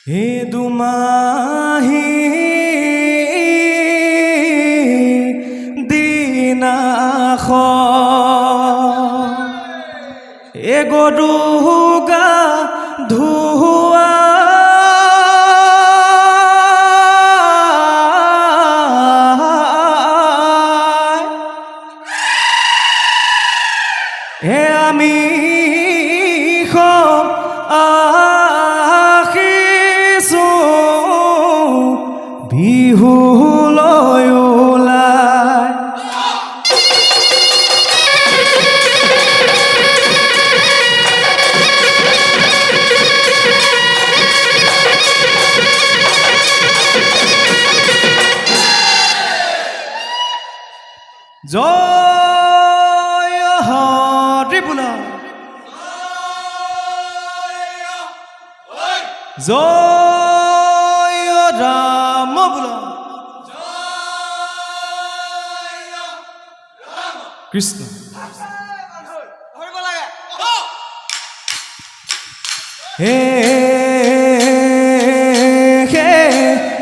হে দুমাহি দিনাখ এ গৰুগা ধুৱা হে আমি বিহুলৈ ওলাই জয় হৰি বোলা জয় ৰাম বোলা কৃষ্ণ হে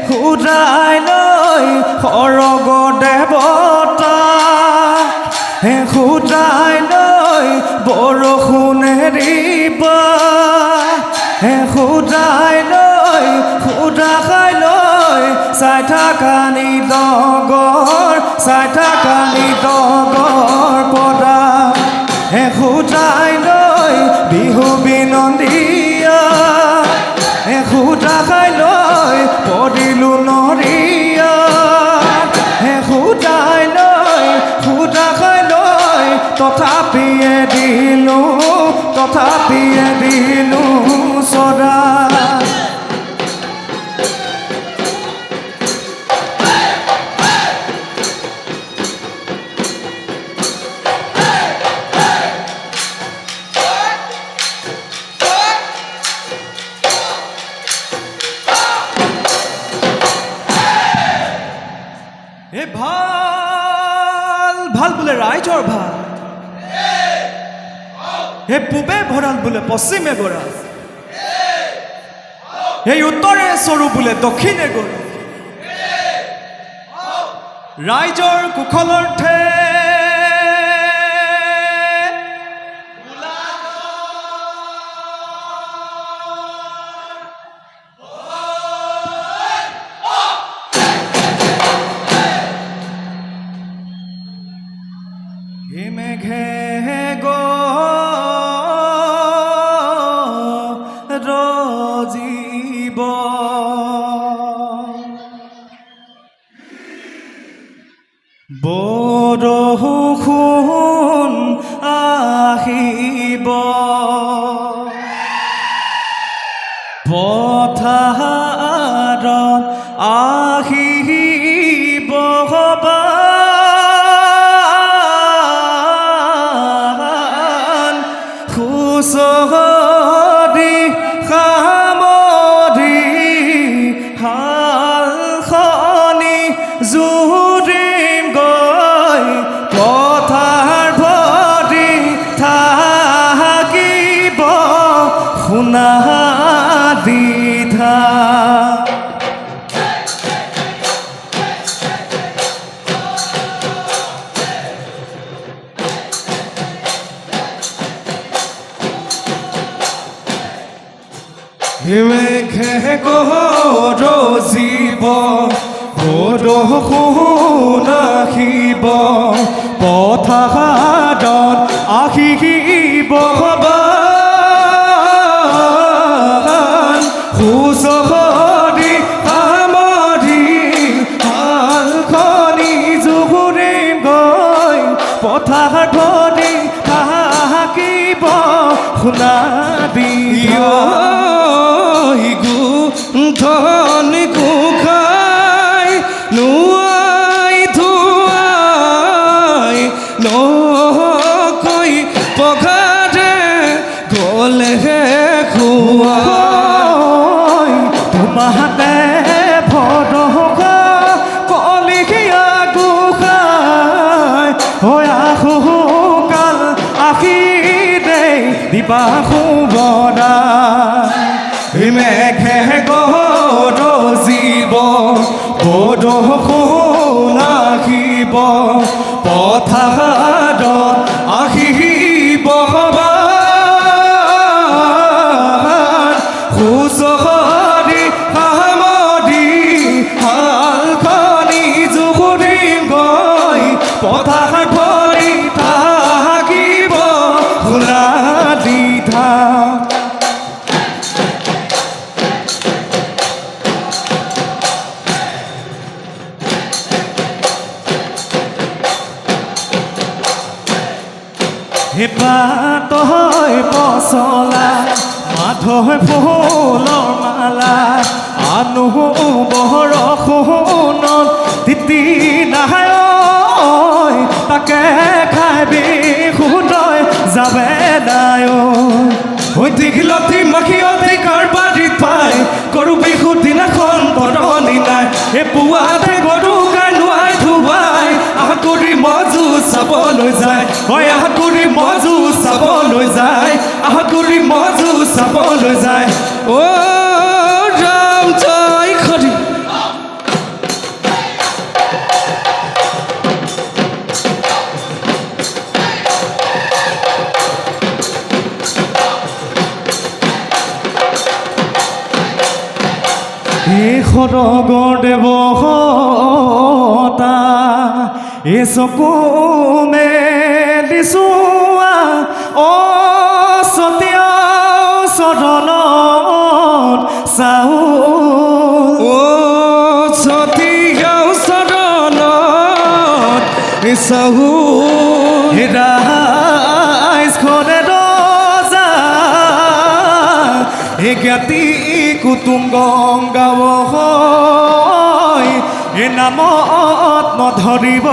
সুৰাই লৈ সৰগ দেৱতা হে সুৰাই লৈ বৰষুণ এৰিবা হে সুৰাই লৈ সুদা খাই লৈ চাই থাকানি ডগৰ পদা হে সুদাই লৈ বিহু বিনন্দীয়া হে সুদা খাই লৈ পদিলো নৰিয়া হে সুদাই লৈ সুদা খাই লৈ তথাপিয়ে দিলো সদা এ ভাল ভাল বোলে ৰাইজৰ ভাল হে পূবে ভঁৰাল বোলে পশ্চিমে গৰাল সেই উত্তৰে চৰু বোলে দক্ষিণে গৰু ৰাইজৰ কুশলৰ্থে হে মেঘে ৰজিব বৰষুণ আহিব পথাৰত আহিব সুচৰি সামৰি হালখনি জুৰিম গৈ পথাৰ ভৰি থাকিব শুনা দিধা মেঘে গৰজিব বৰষুণ আহিব পথাৰত আহিব সুচৰি সামৰি হালখনি জুৰিম গৈ পথাৰ ভৰি থাকিব শুনা দিয় ধন কুখাই নোৱাই ধুৱাই নকৈ পঘাৰে গলেহে খুৱাই তোমাতে ভদকা কলিয়া গোসাই হৈ আহো কাল আহি দে দিবা শুভদা মেঘে গৰ জীৱ বৰষুণ আহিব পথাৰত আহিব সুচৰি সামৰি হালখনি জুৰিম গৈ পথাৰ ভৰি থাকিব সোণালী ধান হেপাত হয় পচলা মাধৱ ফুলৰ মালা আনো বৰষুণত তিতি নাহে তাকে খাবি সুদয় যাবে নাই ঐ দীঘলতি মাখিয়তি কাৰবাৰীত পাই গৰু বিহুৰ দিনাখন বৰণি নাই এই পুৱাতে গৰু গাই নোৱাই ধুৱাই আহগুৰি মজু চাবলৈ যায় হয় আহগুৰি মজু চাবলৈ যায় আহগুৰি মজু চাবলৈ যায় অ' ৰাম জয় হৰি সৰগৰ দেৱতা এই চকু মেলি চোৱা অ সতীয়া চৰণত চাউল অ সতীয়া চৰণত চাউল ৰাইজখনে ৰজা এই জ্ঞাতি কুটুম গংগাব এ নামত নধৰিব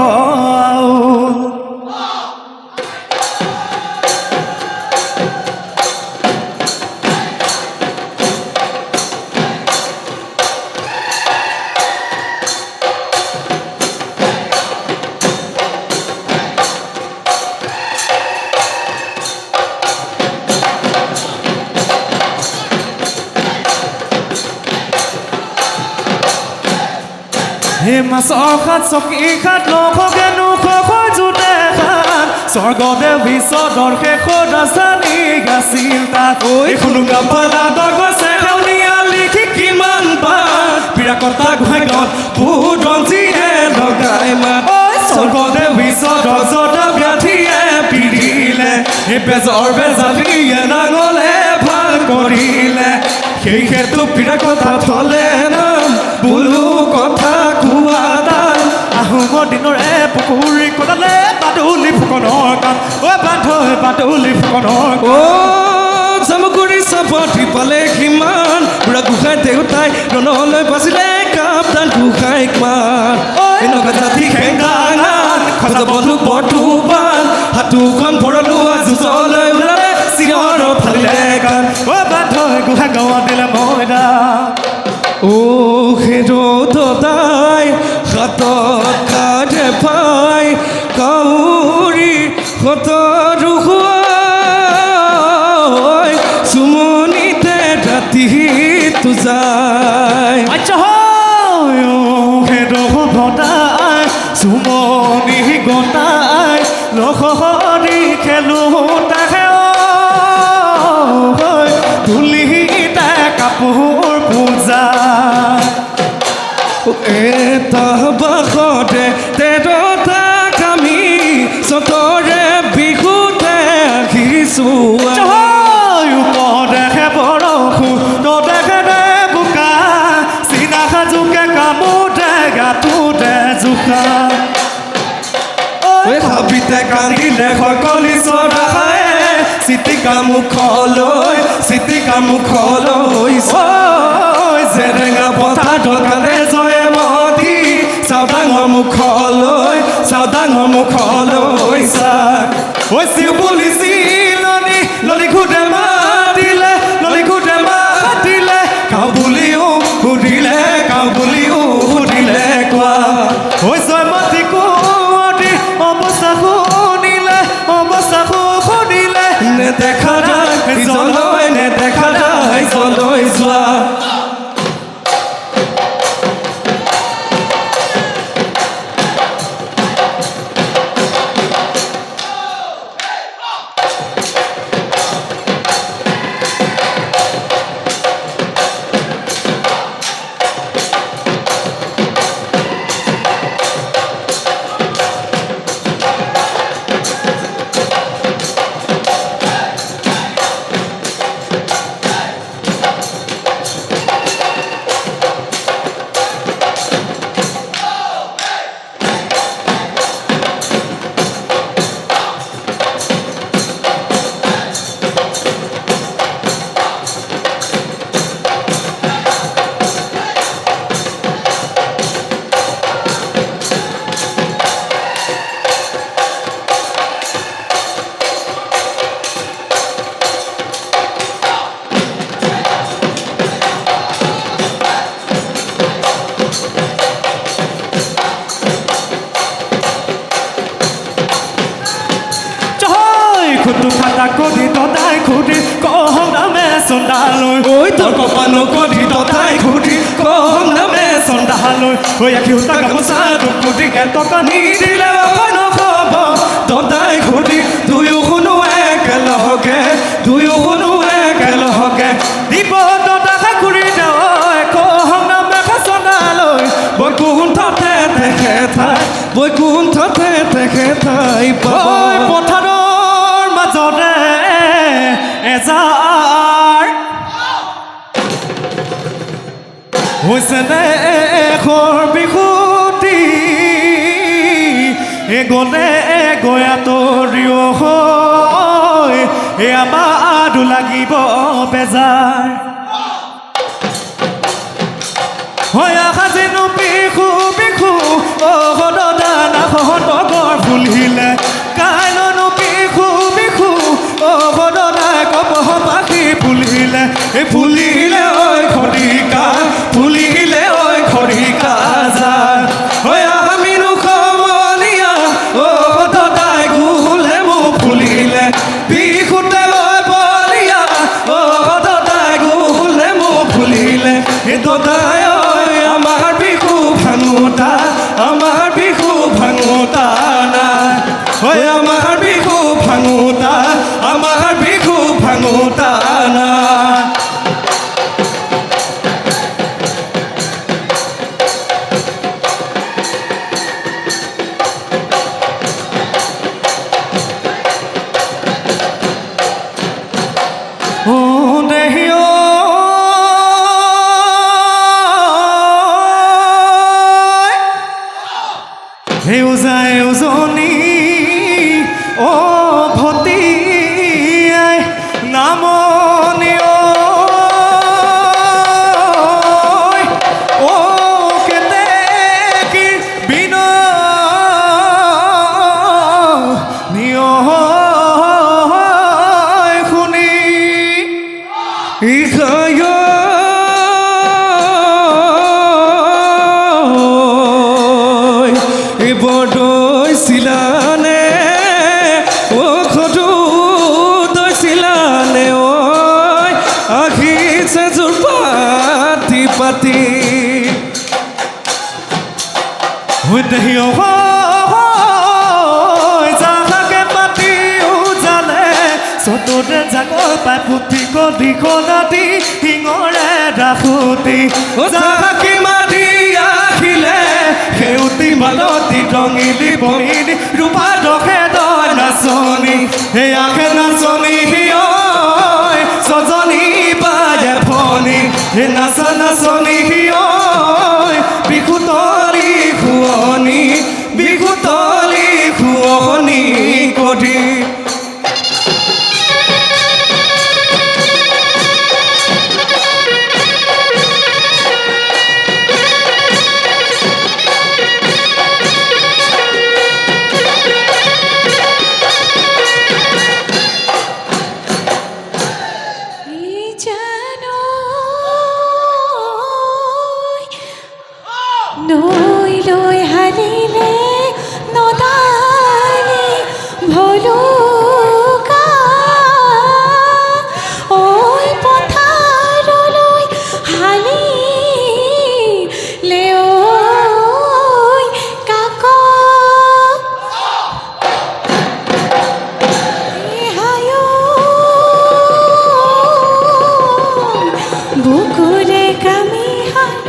হে মাছৰ খাত চকী খাত নখগেনো খোজোতে খাত স্বৰ্গদেৱ বিশ্বদৰ শেষৰ ৰাজধানী আছিল তাত কোনো গাপালা গছে সেউনীয়া লিখি কিমান পাত বিৰাকতা ঘাইগত বুৰঞ্জীয়ে লগাই মাত স্বৰ্গদেৱ বিশ্বদৰ জতা ব্যাধিয়ে পিৰিলে এই বেজৰ বেজালিয়ে নাঙলে ভাল কৰিলে সেই হেতু বিৰাকতা থলে নাম বোলো কথা আহোমৰ দিনৰে পুখুৰী কটালে বাদুলি ফুকনৰ কাম অ' বান্ধ বাদুলি ফুকনৰ অ' জামুগুৰি চাপতি পালে কিমান বুঢ়া গোসাঁই দেউতাই ৰণলৈ বাচিলে কাপ্তান গোসাঁই কিমান এনেকুৱা জাতি খেঙাঙান খজা বন্ধু বৰটোবান হাতোখন ভৰলোৱা যুঁজলৈ ওলালে চিঞৰ ফালিলে গান অ' বান্ধ গোসাঁই গাঁৱত দিলে মৈদান অ' হেৰ দাদাই হাতত কাঠে পাই কাউৰী সতৰো চুমনিতে ৰাতি তু যায় আচ্ছা হয় হেৰ ভতাই চুমনি গতাই লখৰি খেলো তাহে তুলিতে কাপোৰ পূজা এটা বাসতে তেৰটা কামি চতৰে বিহুতে আহিছোঁ দেখে বৰষুণ দেখে দে বোকা চিনা সাজোকে কামোতে গাটোতে জোকা হাবিতে কান্দিলে সকলি চৰাই চিটিকা মুখলৈ জেৰেঙা পথাৰ ঢকালে জয়ে মধি চাওঁ ডাঙৰ মুখলৈ চাক হৈছিল বুলি চিলনি ললি ঘূৰে মাতিলে কাউ বুলিও সুধিলে কোৱা হৈছে মাতি কুঁৱৰী অৱস্থা শুনিলে নেদেখা যায় জলৈ যোৱা কৰি ততাই ঘূৰি কম নামে চন্দালৈ হৈ আখিউতা গামোচা দুকুটি টকা নিদিলে নহ'ব ততাই ঘূৰি দুয়ো শুনো একেলগে দুয়ো শুনো একেলগে দিব ততা ঘূৰি দেৱাই কম নামে চন্দালৈ বৈকুণ্ঠতে তেখেতাই বৈকুণ্ঠতে তেখেতাই পাই পথাৰৰ মাজতে এজাৰ হৈছে নে এখৰ বিহুতি গলে গয়াতৰিও হয় আমাৰো লাগিব বেজাৰ হয় আসাজেনো বিহু বিহু দাদা নাহতৰ ফুলিলে কাইলৈনো বিহু বিহু দাদা কপহ পাখি ফুলিলে এই ফুলিলে ঐ খৰিকা ফুলিলে ঐ খৰিকা যায় হয় আমিনো সমনীয়া দাদাই ঘূলে মোক ফুলিলে বিহুতে ঐ বলিয়া দাদাই ঘূলে মোক ফুলিলে এই দাদাই আমার বিহু ভাঙোতা নাই হয় আমার বিহু ভাঙোতা নাই ও দেহিও যায় উজনি ও ভতি নামনি ও কেতে কি বিন নিয় শুনি ইখায় দৈছিলানে ও খটু দৈছিলানে ঐ আহিছে জোৰ পাতি পাতি দেহিও জাকে পাতি উজালে চততে জাগৰ পাই পুতি কদি কলাতি শিঙৰে ৰাখুতি জাকি মাতি আহিলে সেউতি মালতি ৰঙিলি বঙিলি ৰূপা দখে তই নাচনি সেই আখে নাচনি হিয় ছজনী পায়ে ফনি সেই নাচা নাচনি হিয় বিহুতলি শুৱনি কৰি নৈ লৈ হালিলে নদালি ভলুকা ঐ পথাৰলৈ হালিলে ঐ কাক বুকুৰে কামিহাত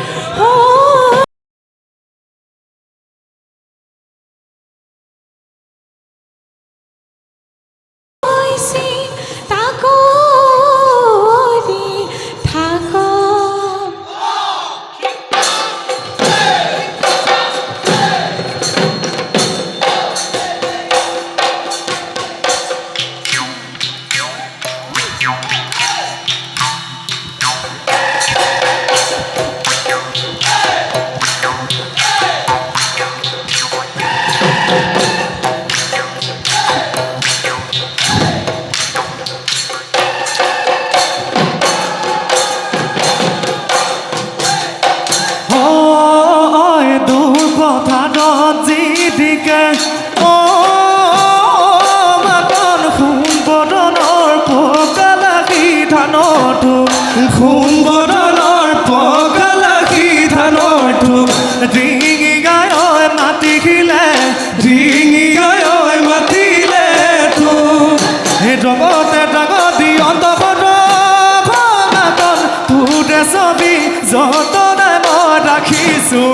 যতনাই মই ৰাখিছোঁ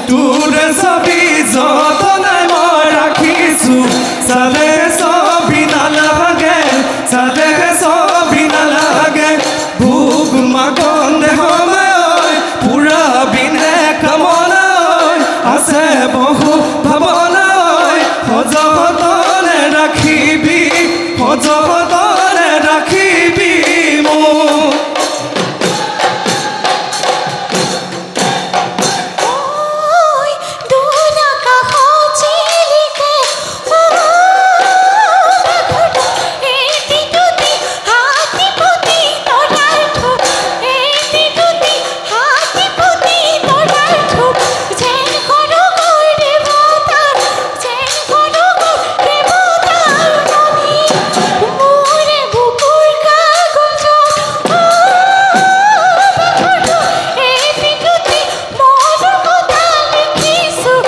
তোৰে ছবি যতনাই মই ৰাখিছোঁ চালে ছবি নালাগে চালে ছবি নালাগে ভোগ মাগন দেহময় পুৰা বিনে কামনায় আছে বহু ভাৱনায় সজতনে ৰাখিবি সজতনে ৰাখিবি মোক ঐ দূৰ আকাশ জিলিকে এটি দুটি হাতী পুতি তৰাৰ থোপ এটি দুটি হাতী পুতি তৰাৰ থোপ যেন সৰুগৈ দেৱতাৰ যেন সৰুগৈ দেৱতাৰ ননী মোৰে বুকুৰ কাগজত এটি দুটি মনৰ কথা লিখিছোঁ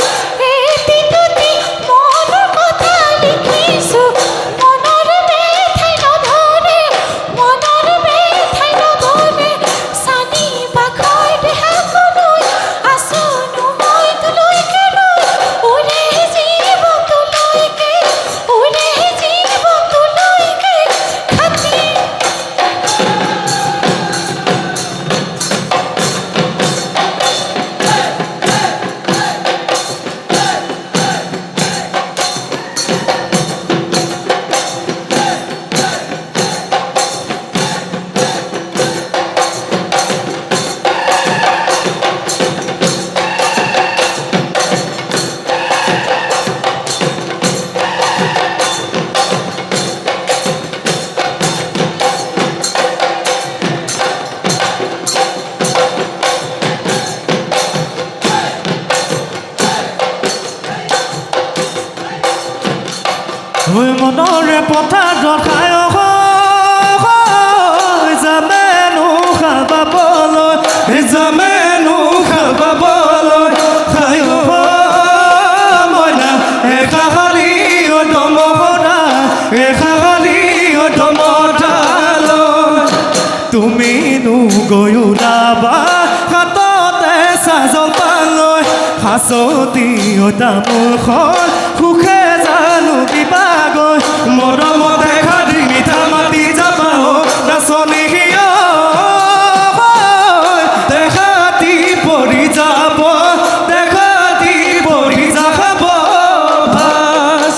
এটি দুটি মনৰ কথা লিখিছোঁ মনৰ বেঠাই নধৰে মনৰ বেঠাই নধৰে চানি বাখৰ দেহাখনৈ আছোনো মই তোলৈকে ৰৈ উৰে জীৱ তোলৈকে উৰে জীৱ তোলৈকে খাটি ঐ মনৰে পথাৰ ৰখাই জামেনো খাবাবলৈ জামেনো খাবাবলৈ খাই মইনা এখালি দমৰা এখালি দমৰালৈ তুমিনো গৈ ওলাবা হাততে চাজন পালৈ হাঁচতি তামোলখন সুখে জানো দিবাগৈ মৰমত দেখা দি মিঠা মাতি যাবা নাচনি দেখাতি পৰি যাব দেখাতি পৰি যাব ভাস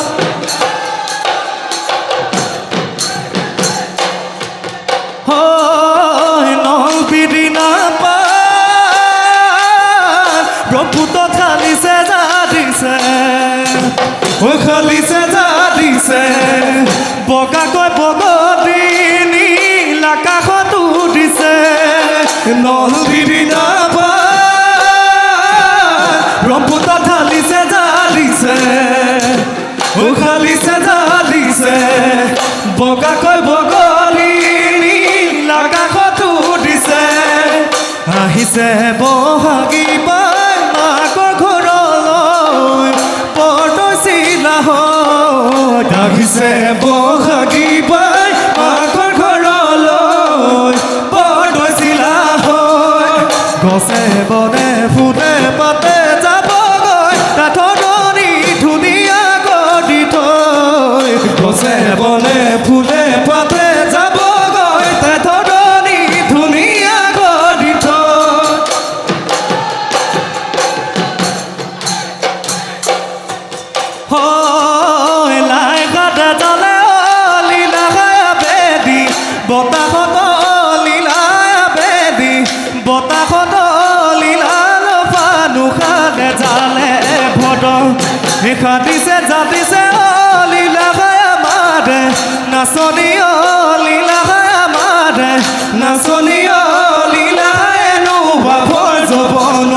নল বিৰি নাপায় ব্ৰহ্মপুত্ৰ ঢালিছে জাদিছে ঐ খালিছে জাদিছে বগাকৈ বগতি নীল আকাশত উঠিছে নল বিৰি নাপায় ব্ৰহ্মপুত্ৰ ঢালিছে জাদিছে ঐ খালিছে জাদিছে বগাকৈ বগতি নীল আকাশত উঠিছে আহিছে বহাগী পাই মাকৰ ঘৰলৈ পৰচিলা আহিছে বহাগী পাই মাকৰ ঘৰলৈ পৰচিলা গছে বনে ফুলে পাতে যাবগৈ কাঠনি ধুনীয়া গঢ়ি থৈ গছে বনে ফুলে পাতে যাবগৈ কাঠনি ধুনীয়া গঢ়ি থৈ লাই কাটে জালে লীলা বেদী বতাহত লীলা বেদী বতাহত লীলা লফানুখালে জালে ভদ খাটিছে জাতিছে লীলা আমাৰে নাচনি লীলা আমাৰে নাচনি লীলা বাভৰ যৌৱন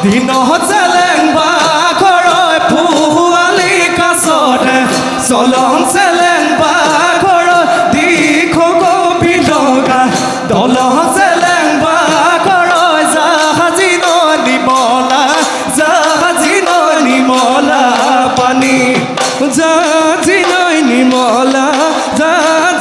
দিনত চেলেং বাঘৰৈ পোৱালি কাছতে চলন চেলেং বাঘৰৈ দিখ কপি লগা দলহ চেলেং বাঘৰৈ জাহাজী নিমলা জাহাজী নিমলা পানী জাহাজী নিমলা জাহাজী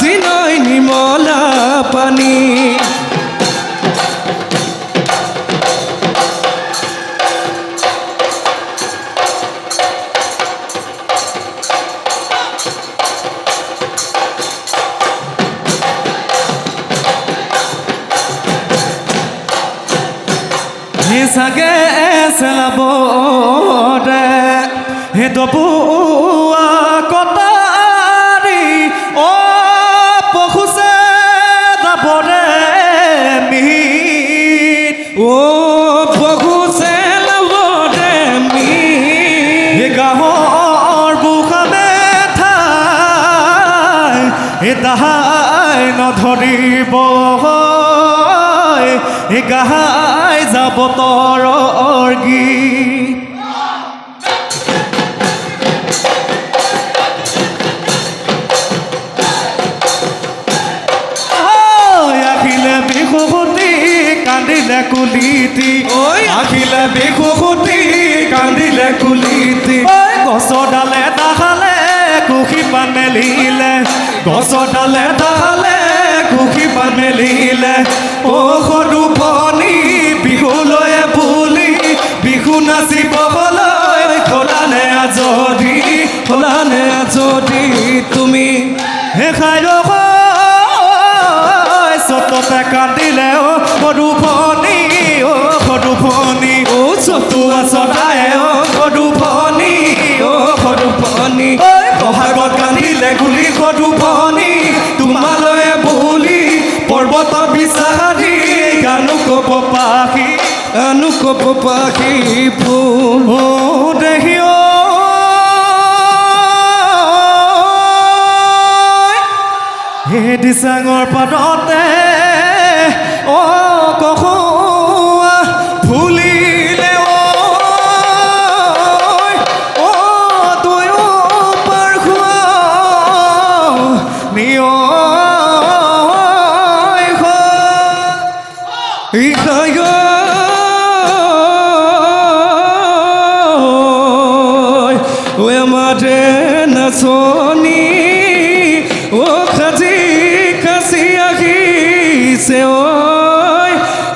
Hisage selabode hedopua kotari o pohuse dabode mi o pohuse labode mi gahor bukhame thai edahai nodharibo গাহাই যাব তৰৰ গীত আখিলে বিহুতি কান্দিলে কুলিতি আখিলে বিহুতি কান্দিলে কুলিতি গছৰ ডালে তাহালে কুশি পান মেলিলে গছৰ ডালে তাহালে কুশি পান মেলিলে ও সৰু ভনী বিহুলৈ বুলি বিহু নাচিবলৈ খোলানে আজদি তুমি খাই চততে কান্দিলে অ সৰু ভনী অ চতুৱা চতাই অ সৰু ভনী বহাগত কান্দিলে গুলি সৰু ভনী তোমালৈ বুলি পৰ্বত বিচাৰি গানো কব পাখি ফুল ও দেহি হে দিচাঙৰ পাততে অ কখুৱা ফুলিলে অ তয়ো পাৰ খোৱা নিয় আমাৰে নাচনি ও খাজি কাশি আহিছে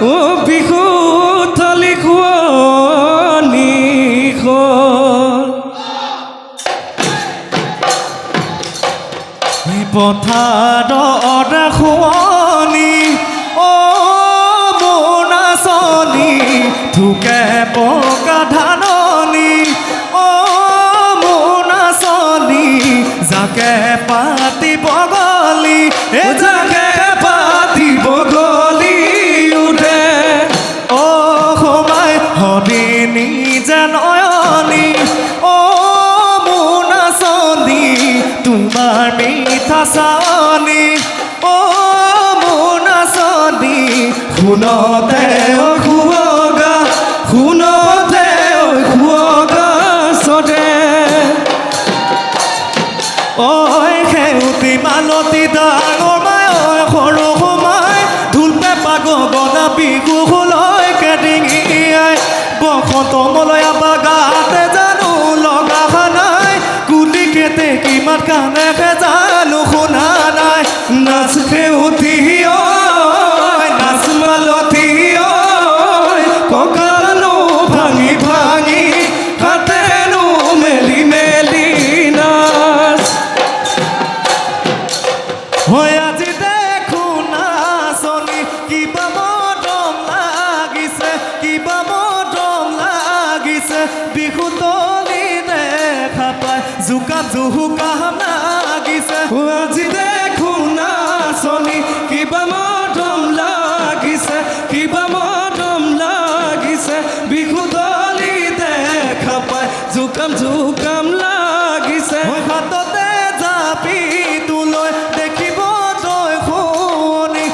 ও বিহু থালি খুৱনি পথাৰত শুৱনি অ মোৰ নাচনি থুকে পকা ধাননি অ মোৰ নাচনি যাকে পাতিব গলি যাকে পাতিব গলি উঠে অ সোমাই হদিনী যে নয়নি অ মোৰ নাচনি তোমাৰ মিঠা চাৱনি অ মোৰ নাচনি শুনতে খুৱগা শুনতে খুৱগা চদে ঐ সেউতি মালতী ডাঙৰ মাই ঐ সৰু সোমাই ঢোল পেঁপা গগনা বিহুলৈ কেডিঙিয়াই বসন্তমলৈ আবাগাতে জানো লগা নাই কুলি কেতে কিমান কাণেহে জানো শুনা নাই নাচ সেউতি নাচ মালতী কঁকালো ভাঙি ভাঙি হাতেনো মেলি মেলি নাচ হৈ আজি দেখো নাচনি কিবা মৰম লাগিছে কিবা মৰম লাগিছে বিহু তলি দেখা পাই জোকাম জুহুকাম লাগিছে আজি দেখো নাচনি কিবা মৰম লাগিছে কিবা মৰম লাগিছে বিহু দলি দেখা পাই জোকাম জোকাম লাগিছে হৈ হাততে জাপি তোলৈ দেখিব তই শুৱনি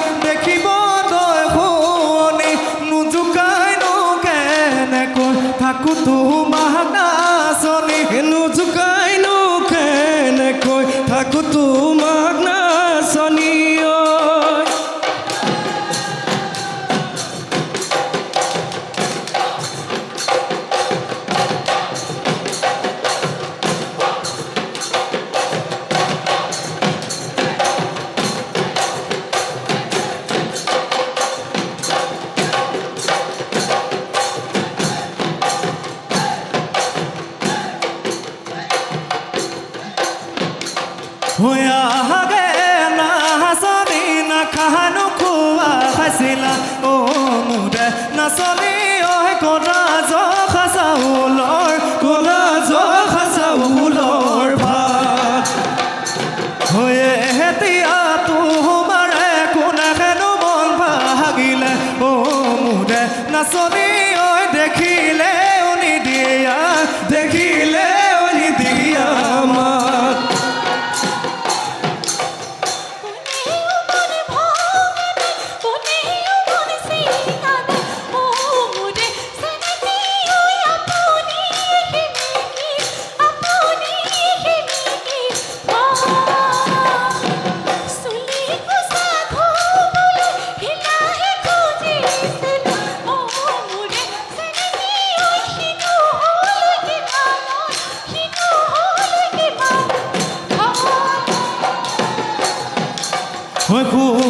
নোজোকাইনো কেনেকৈ থাকো তোমাক নাচনি নোজোকাইনো কেনেকৈ থাকো তোমাক নাচনি হৈ আহাগে নাচনি নাখানো খোৱা খাইছিলা অ মোৰে নাচনি ঐ ক'লা জহা চাউলৰ ক'লা জহা চাউলৰ ভাত হৈয়ে এতিয়া তোমাৰে কোনেনো মন ভাগিলে মোৰে নাচনী ঐ দেখিলে নিদিয়া দেখিলে নিদিয়া মাত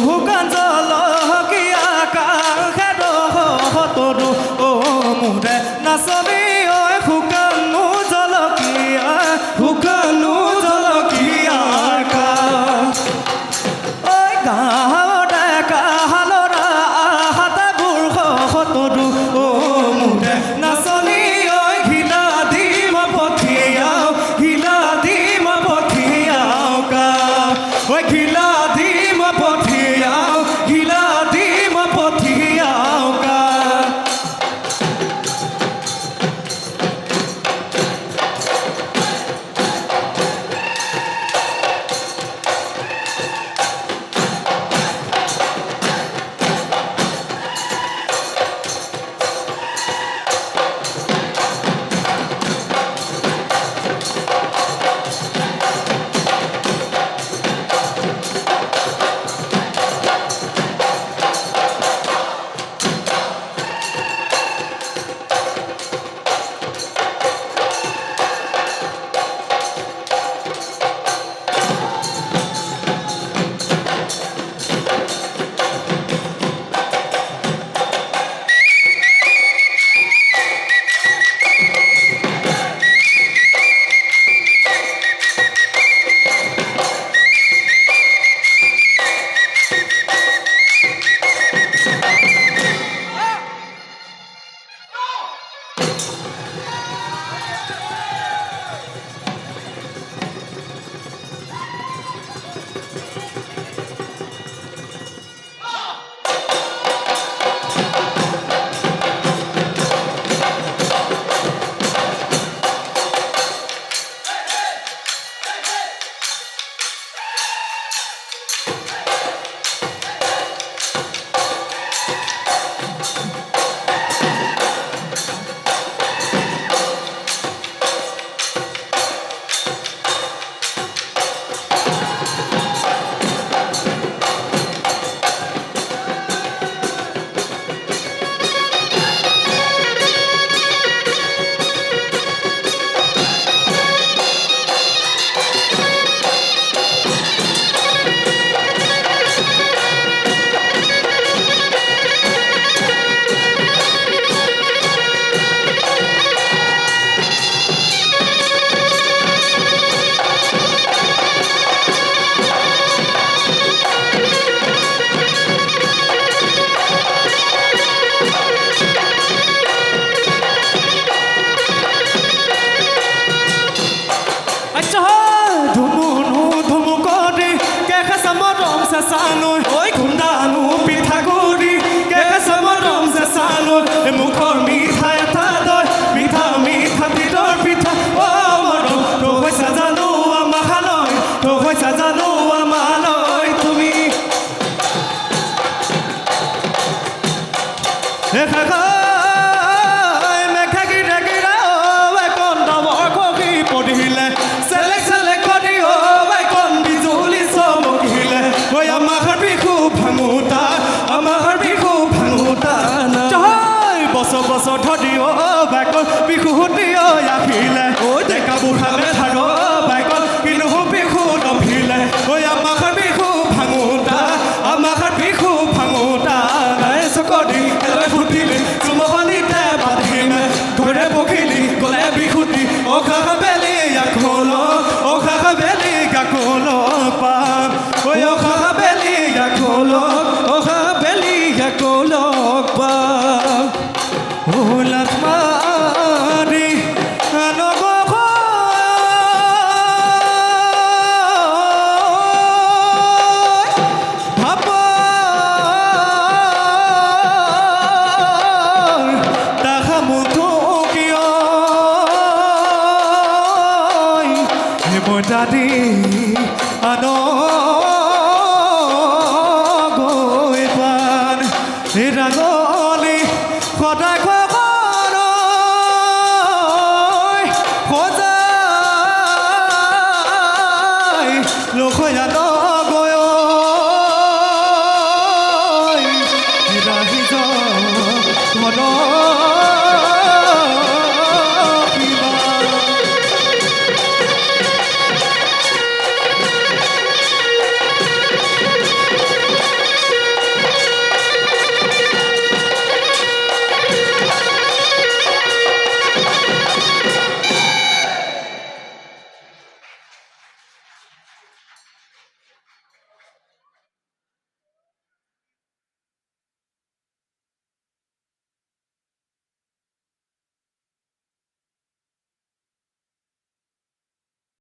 শুকান জলকীয়া কাষেৰ তৰু মোৰে নাচনী ঐ শুকানো জলকীয়া শুকানো জলকীয়া কাষ ঐ গাঁৱতে কাহালৰা হাতবোৰ তৰু মোৰে নাচনী ঐ ঘিলা দি মই পঠিয়াও ঘিলা দি মই পঠিয়াও কাষ ঐ ঘিলা দি মই পঠিয়াও ঘিলা দি মই পঠিয়াও কাষ চানো ঐ খুন্দানো পিঠাগুৰি কেঁচা মৰম যে চানো মুখৰ মিঠা এটা দৈ মিঠা মিঠা তিলৰ পিঠা অ মৰম তো হৈছা জানো আমালৈ তো হৈছা জানো আমালৈ তুমি মেঘা গিৰা গিৰা ঐ কন্দমৰ কবি পঢ়িলে চেলেক চেলেক কৰি ঐ কন বিজুলি চমকিলে ঐ আমাৰ বিহু ভাঙোতা বছৰ বছৰ ধৰি বাইকত বিহুতি আহিলে ঐ ডেকা বুঢ়া মেধাৰ বাইকত কিন্তু বিহু নভিলে ঐ আমাৰ বিহু ভাঙোতা চকৰি ফুটিলে চুমনিতে বান্ধিলে ঘৰে পখিলি গলে বিহুতি অখা বেলি গাকলক পা ঐ অখা বেলি গাকলক অহা বেলি গাকলক পা ঐ লাট মাৰি নগৰ দাদি আন গৈ পান এই ৰাগলি সদায় সজাই লোক